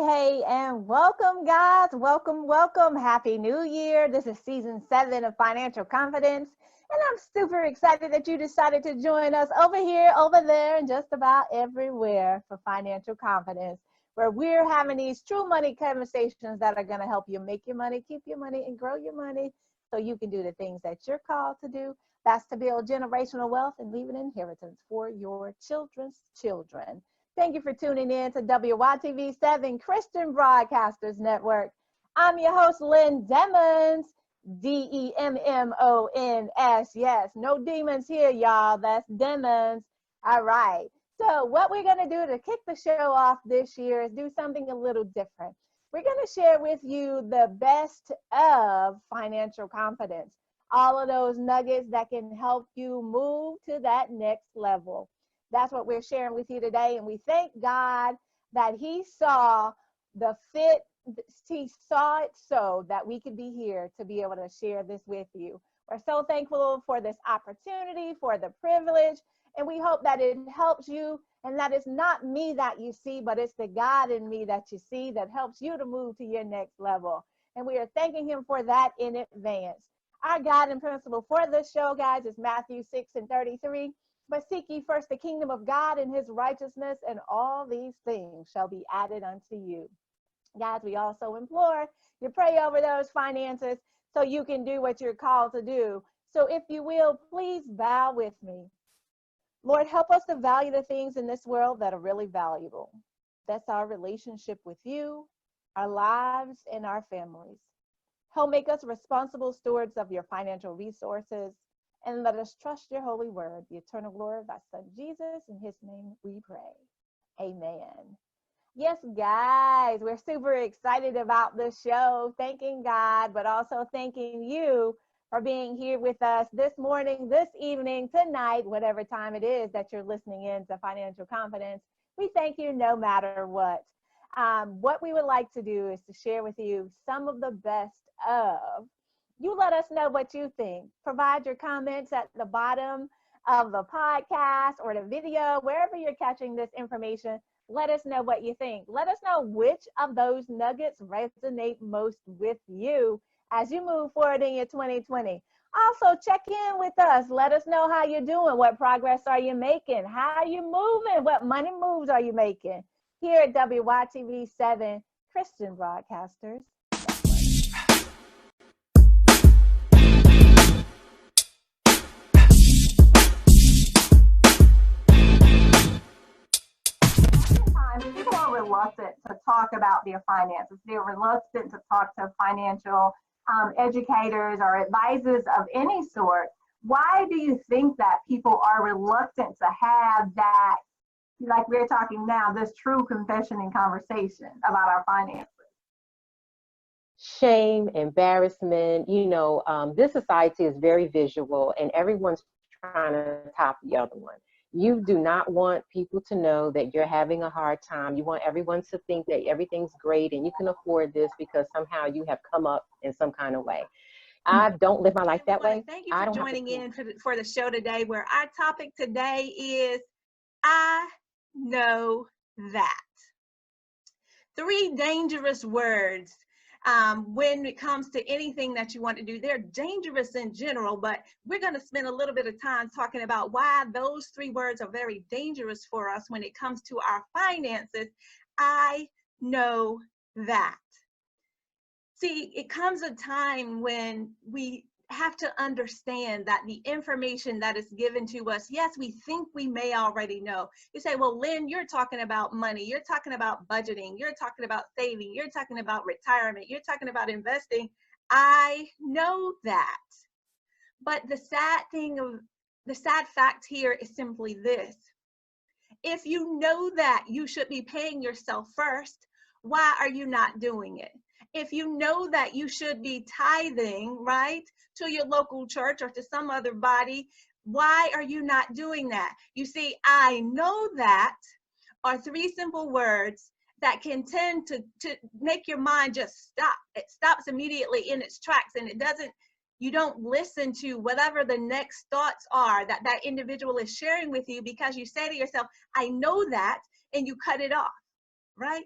hey, and welcome, guys. Welcome. Happy New Year. This is season 7 of Financial Confidence, and I'm super excited that you decided to join us over here, over there, and just about everywhere for Financial Confidence, where we're having these true money conversations that are going to help you make your money, keep your money, and grow your money so you can do the things that you're called to do. That's to build generational wealth and leave an inheritance for your children's children. Thank you for tuning in to WYTV7 Christian Broadcasters Network. I'm your host, Lynn Demmons, Demmons. Yes, no demons here, y'all. That's Demmons. All right. So what we're going to do to kick the show off this year is do something a little different. We're going to share with you the best of financial confidence, all of those nuggets that can help you move to that next level. That's what we're sharing with you today. And we thank God that he saw it so that we could be here to be able to share this with you. We're so thankful for this opportunity, for the privilege, and we hope that it helps you, and that it's not me that you see, but it's the God in me that you see that helps you to move to your next level. And we are thanking him for that in advance. Our guiding principle for this show, guys, is Matthew 6:33. But seek ye first the kingdom of God and his righteousness, and all these things shall be added unto you. Guys, we also implore you pray over those finances so you can do what you're called to do. So if you will, please bow with me. Lord, help us to value the things in this world that are really valuable. That's our relationship with you, our lives, and our families. Help make us responsible stewards of your financial resources. And let us trust your holy word, the eternal glory of thy son, Jesus. In his name we pray. Amen. Yes, guys, we're super excited about this show. Thanking God, but also thanking you for being here with us this morning, this evening, tonight, whatever time it is that you're listening in to Financial Confidence. We thank you no matter what. What we would like to do is to share with you some of the best of. You let us know what you think. Provide your comments at the bottom of the podcast or the video, wherever you're catching this information. Let us know what you think. Let us know which of those nuggets resonate most with you as you move forward in your 2020. Also, check in with us. Let us know how you're doing. What progress are you making? How are you moving? What money moves are you making? Here at WYTV7 Christian Broadcasters. People are reluctant to talk about their finances. They're reluctant to talk to financial educators or advisors of any sort. Why do you think that people are reluctant to have that, like we're talking now, this true confession and conversation about our finances? Shame, embarrassment. This society is very visual, and everyone's trying to top the other one. You do not want people to know that you're having a hard time. You want everyone to think that everything's great and you can afford this because somehow you have come up in some kind of way. I don't live my life that way. Thank you for joining in for the show today, where our topic today is I know that. 3 dangerous words. When it comes to anything that you want to do, they're dangerous in general, but we're going to spend a little bit of time talking about why those 3 words are very dangerous for us when it comes to our finances. I know that. See, it comes a time when we have to understand that the information that is given to us, yes, we think we may already know. You say, well, Lynn, you're talking about money. You're talking about budgeting. You're talking about saving. You're talking about retirement. You're talking about investing. I know that. But the sad fact here is simply this. If you know that you should be paying yourself first, why are you not doing it? If you know that you should be tithing, right, to your local church or to some other body, why are you not doing that? You see, I know that are 3 simple words that can tend to make your mind just stop. It stops immediately in its tracks, and you don't listen to whatever the next thoughts are that that individual is sharing with you, because you say to yourself, I know that, and you cut it off, right?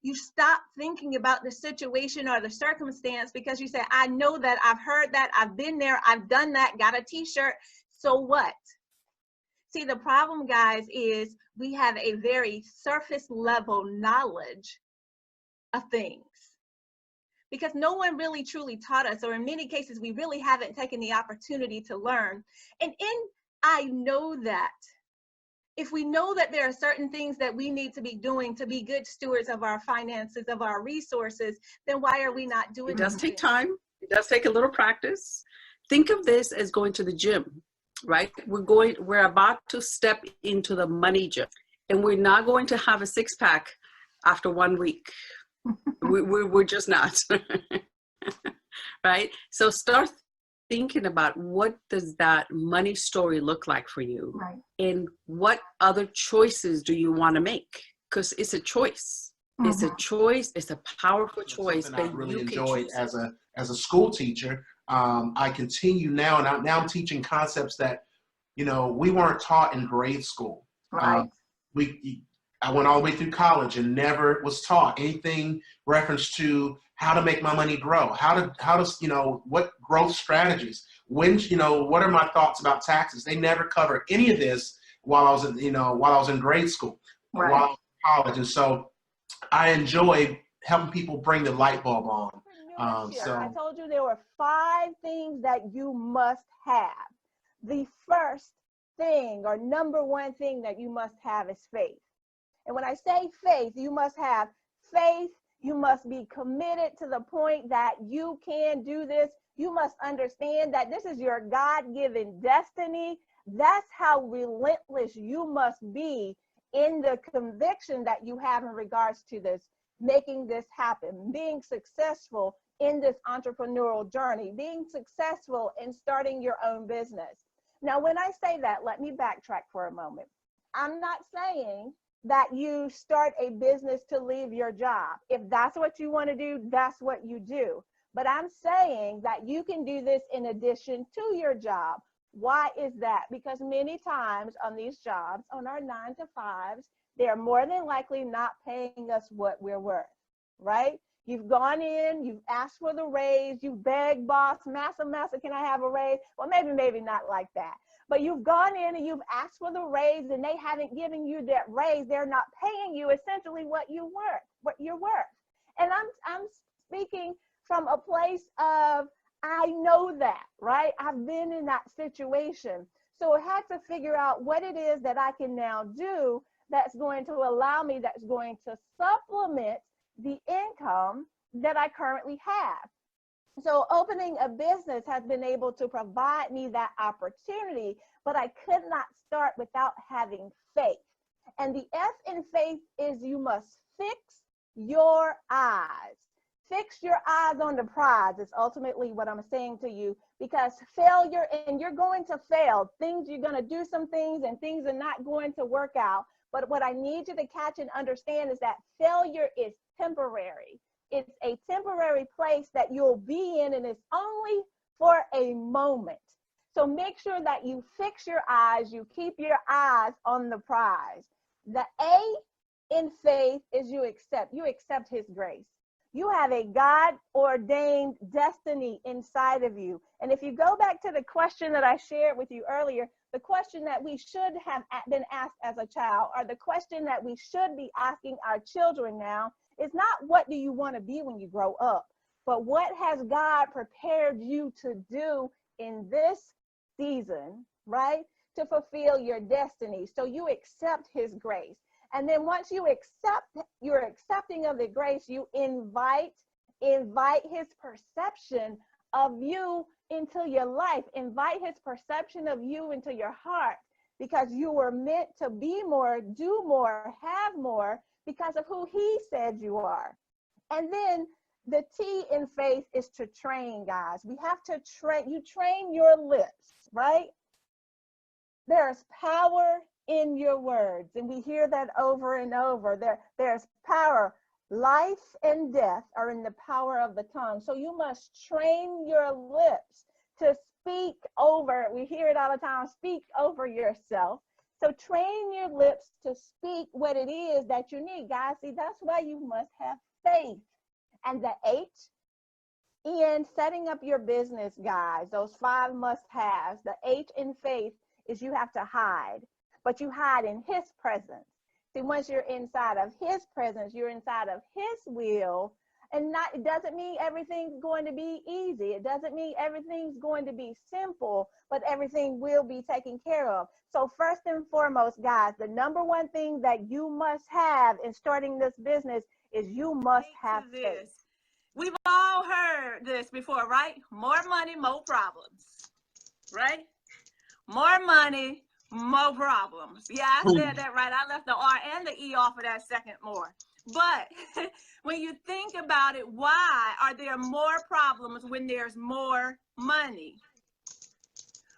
You stop thinking about the situation or the circumstance because you say, I know that, I've heard that, I've been there, I've done that, got a t-shirt, so what? See, the problem, guys, is we have a very surface level knowledge of things because no one really truly taught us, or in many cases, we really haven't taken the opportunity to learn. And I know that, if we know that there are certain things that we need to be doing to be good stewards of our finances, of our resources, then why are we not doing it? It does take time. It does take a little practice. Think of this as going to the gym, right? We're about to step into the money gym, and we're not going to have a six-pack after 1 week. We're just not, right? So start thinking about, what does that money story look like for you? Right. And what other choices do you want to make? Because it's a choice. Mm-hmm. It's a choice. It's a powerful choice. Something I really enjoyed as a school teacher. I continue now, and now I'm teaching concepts that, we weren't taught in grade school. Right. I went all the way through college and never was taught anything reference to how to make my money grow, how to what growth strategies, what are my thoughts about taxes. They never covered any of this while I was in grade school, right. while I was in college. And so I enjoy helping people bring the light bulb on. So I told you there were 5 things that you must have. The first thing, or number one thing that you must have, is faith. And when I say faith, you must have faith. You must be committed to the point that you can do this. You must understand that this is your God-given destiny. That's how relentless you must be in the conviction that you have in regards to this, making this happen, being successful in this entrepreneurial journey, being successful in starting your own business. Now, when I say that, let me backtrack for a moment. I'm not saying that you start a business to leave your job. If that's what you want to do, that's what you do. But I'm saying that you can do this in addition to your job. Why is that? Because many times on these jobs, on our 9-to-5s, they're more than likely not paying us what we're worth, right? You've gone in, you've asked for the raise, you begged boss, massa, can I have a raise? Well, maybe not like that. But you've gone in and you've asked for the raise, and they haven't given you that raise. They're not paying you essentially what you're worth. And I'm speaking from a place of, I know that, right? I've been in that situation. So I had to figure out what it is that I can now do that's going to allow me, that's going to supplement the income that I currently have. So opening a business has been able to provide me that opportunity, but I could not start without having faith. And the F in faith is you must fix your eyes. Fix your eyes on the prize is ultimately what I'm saying to you, because failure, and you're going to fail. You're going to do some things and things are not going to work out. But what I need you to catch and understand is that failure is temporary. It's a temporary place that you'll be in, and it's only for a moment. So make sure that you fix your eyes, you keep your eyes on the prize. The A in faith is you accept his grace. You have a God-ordained destiny inside of you. And if you go back to the question that I shared with you earlier, the question that we should have been asked as a child, or the question that we should be asking our children now, is not what do you want to be when you grow up, but what has God prepared you to do in this season, right? To fulfill your destiny. So you accept his grace. And then once you you're accepting of the grace, you invite his perception of you into your life. Invite his perception of you into your heart, because you were meant to be more, do more, have more, because of who he said you are. And then the T in faith is to train, guys. We have to train. You train your lips, right? There's power in your words, and we hear that over and over. There's power. Life and death are in the power of the tongue. So you must train your lips to speak over. We hear it all the time. Speak over yourself. So train your lips to speak what it is that you need, guys. See, that's why you must have faith. And the H in setting up your business, guys, those 5 must-haves, the H in faith is you have to hide, but you hide in his presence. See, once you're inside of his presence, you're inside of his will. And it doesn't mean everything's going to be easy. It doesn't mean everything's going to be simple, but everything will be taken care of. So first and foremost, guys, the number one thing that you must have in starting this business is you must have faith. We've all heard this before, right? More money, more problems, right? More money, more problems. Yeah, I said that right. I left the R and the E off of that second more. But when you think about it, why are there more problems when there's more money?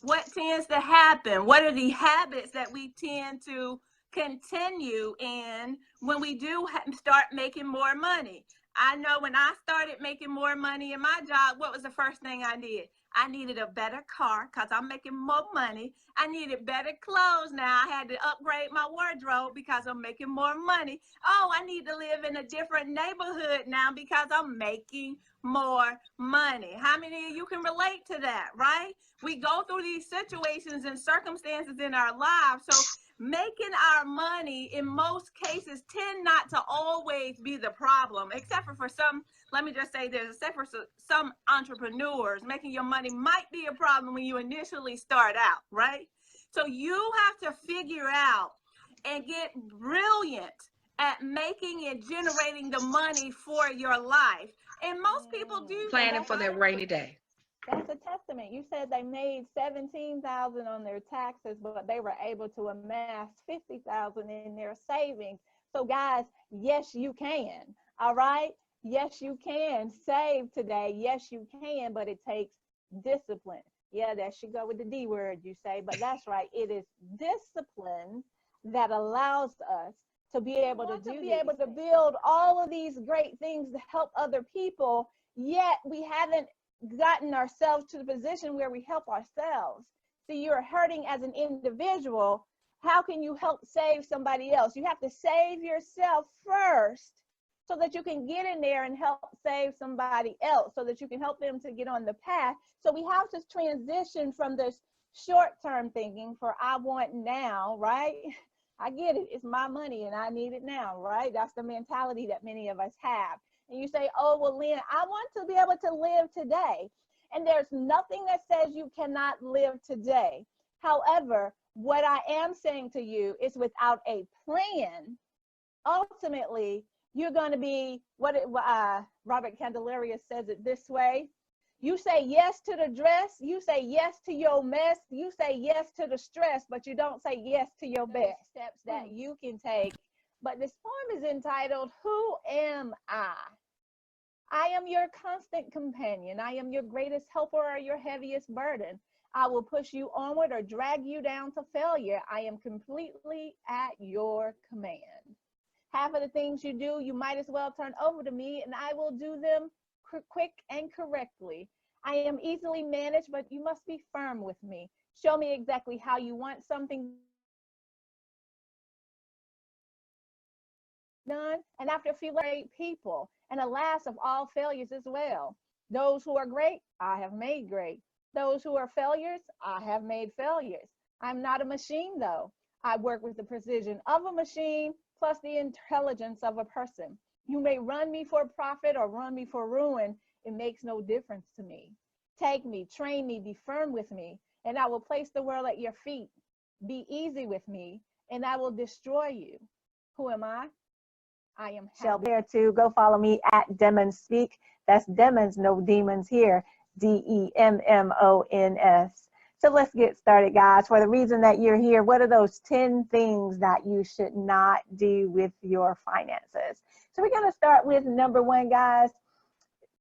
What tends to happen? What are the habits that we tend to continue in when we do start making more money? I know when I started making more money in my job, what was the first thing I did? I needed a better car because I'm making more money. I needed better clothes now. I had to upgrade my wardrobe because I'm making more money. Oh, I need to live in a different neighborhood now because I'm making more money. How many of you can relate to that, right? We go through these situations and circumstances in our lives. So making our money in most cases tend not to always be the problem, except for some, let me just say this, except for some entrepreneurs, making your money might be a problem when you initially start out, right? So you have to figure out and get brilliant at making and generating the money for your life. And most people do. Planning for their rainy day. That's a testament. You said they made $17,000 on their taxes, but they were able to amass $50,000 in their savings. So guys, yes, you can. All right. Yes, you can save today. Yes, you can, but it takes discipline. Yeah, that should go with the D word, you say, but that's right. It is discipline that allows us to be able to build all of these great things to help other people, yet we haven't gotten ourselves to the position where we help ourselves. So you're hurting as an individual. How can you help save somebody else? You have to save yourself first so that you can get in there and help save somebody else, so that you can help them to get on the path. So we have to transition from this short-term thinking for I want now, right? I get it. It's my money and I need it now, right? That's the mentality that many of us have. And you say, oh, well, Lynn, I want to be able to live today. And there's nothing that says you cannot live today. However, what I am saying to you is without a plan, ultimately, you're going to be what Robert Candelaria says it this way. You say yes to the dress, you say yes to your mess, you say yes to the stress, but you don't say yes to your best steps that you can take. But this poem is entitled, Who Am I? I am your constant companion. I am your greatest helper or your heaviest burden. I will push you onward or drag you down to failure. I am completely at your command. Half of the things you do, you might as well turn over to me and I will do them quick and correctly. I am easily managed, but you must be firm with me. Show me exactly how you want something done. And after a few great people, and alas of all failures as well. Those who are great, I have made great. Those who are failures, I have made failures. I'm not a machine though. I work with the precision of a machine plus the intelligence of a person. You may run me for profit or run me for ruin. It makes no difference to me. Take me, train me, be firm with me, and I will place the world at your feet. Be easy with me, and I will destroy you. Who am I? I am Shelby. There too. Go follow me at Demons Speak. That's Demons, no demons here. DEMMONS. So let's get started, guys. For the reason that you're here, what are those 10 things that you should not do with your finances? So we're going to start with number 1, guys.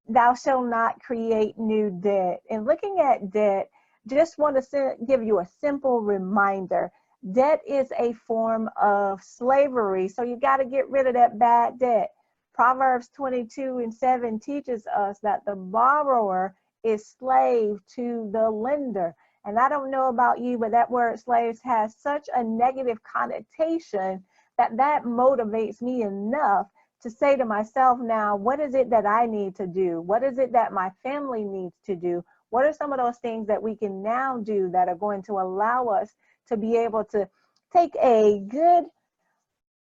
Thou shalt not create new debt. And looking at debt, just want to give you a simple reminder. Debt is a form of slavery. So you got to get rid of that bad debt. Proverbs 22:7 teaches us that the borrower is slave to the lender. And I don't know about you, but that word slaves has such a negative connotation that motivates me enough to say to myself now, what is it that I need to do? What is it that my family needs to do? What are some of those things that we can now do that are going to allow us to be able to take a good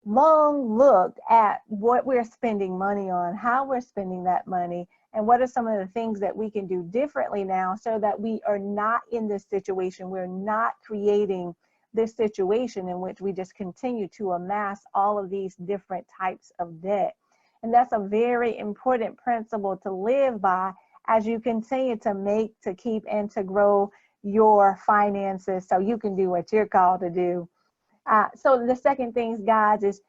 long look at what we're spending money on, how we're spending that money, and what are some of the things that we can do differently now so that we are not in this situation. We're not creating this situation in which we just continue to amass all of these different types of debt. And that's a very important principle to live by as you continue to make, to keep, and to grow your finances so you can do what you're called to do. So the second thing, guys, is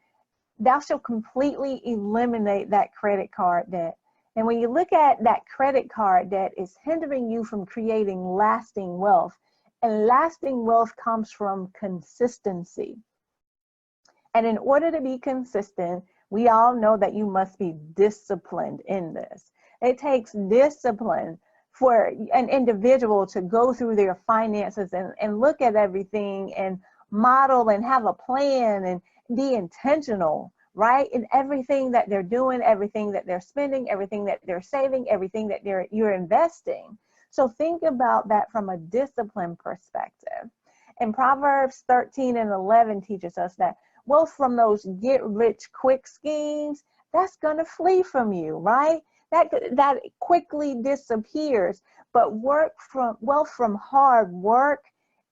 thou shalt completely eliminate that credit card debt. And when you look at that credit card debt, it's hindering you from creating lasting wealth. And lasting wealth comes from consistency. And in order to be consistent, we all know that you must be disciplined in this. It takes discipline for an individual to go through their finances and look at everything and model and have a plan and be intentional, right? In everything that they're doing, everything that they're spending, everything that they're saving, everything that you're investing. So think about that from a discipline perspective. And Proverbs 13 and 11 teaches us that wealth from those get rich quick schemes, that's going to flee from you, right? That quickly disappears. But wealth from hard work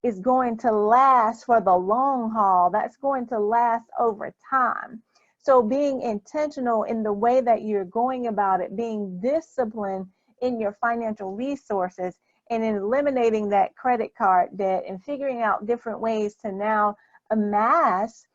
is going to last for the long haul. That's going to last over time. So being intentional in the way that you're going about it, being disciplined in your financial resources, and in eliminating that credit card debt and figuring out different ways to now amass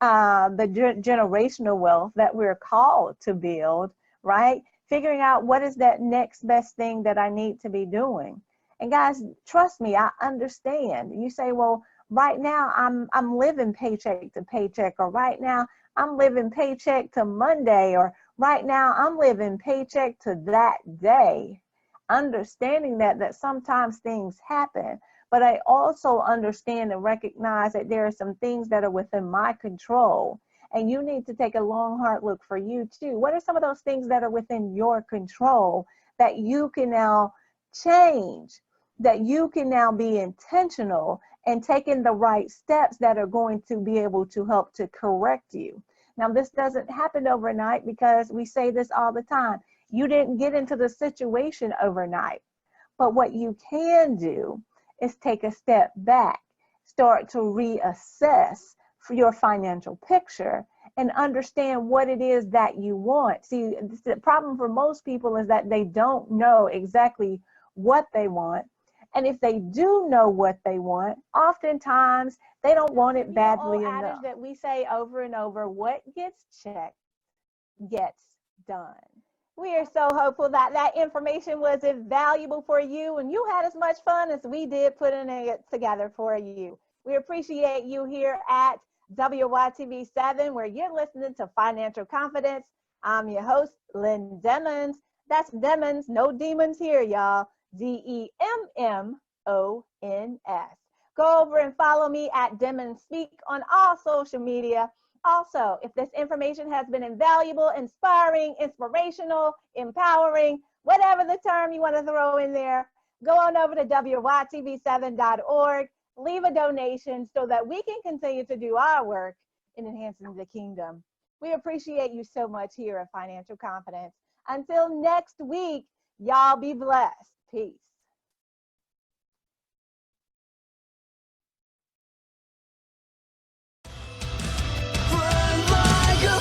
the generational wealth that we're called to build, right? Figuring out what is that next best thing that I need to be doing. And guys, trust me, I understand. You say, well, right now I'm living paycheck to paycheck, or right now I'm living paycheck to Monday, or right now I'm living paycheck to that day. Understanding that sometimes things happen, but I also understand and recognize that there are some things that are within my control. And you need to take a long, hard look for you too. What are some of those things that are within your control that you can now change, that you can now be intentional and taking the right steps that are going to be able to help to correct you? Now, this doesn't happen overnight, because we say this all the time. You didn't get into the situation overnight. But what you can do is take a step back, start to reassess for your financial picture, and understand what it is that you want. See, the problem for most people is that they don't know exactly what they want. And if they do know what they want, oftentimes they don't want it badly enough. Adage that we say over and over, what gets checked gets done. We are so hopeful that that information was valuable for you, and you had as much fun as we did putting it together for you. We appreciate you here at WYTV7, where you're listening to Financial Confidence. I'm your host, Lynn Demons. That's Demons, no demons here, y'all. DEMMONS. Go over and follow me at Demons Speak on all social media. Also, if this information has been invaluable, inspiring, inspirational, empowering, whatever the term you want to throw in there, go on over to WYTV7.org, leave a donation so that we can continue to do our work in enhancing the kingdom. We appreciate you so much here at Financial Confidence. Until next week, y'all be blessed. Peace. Run like a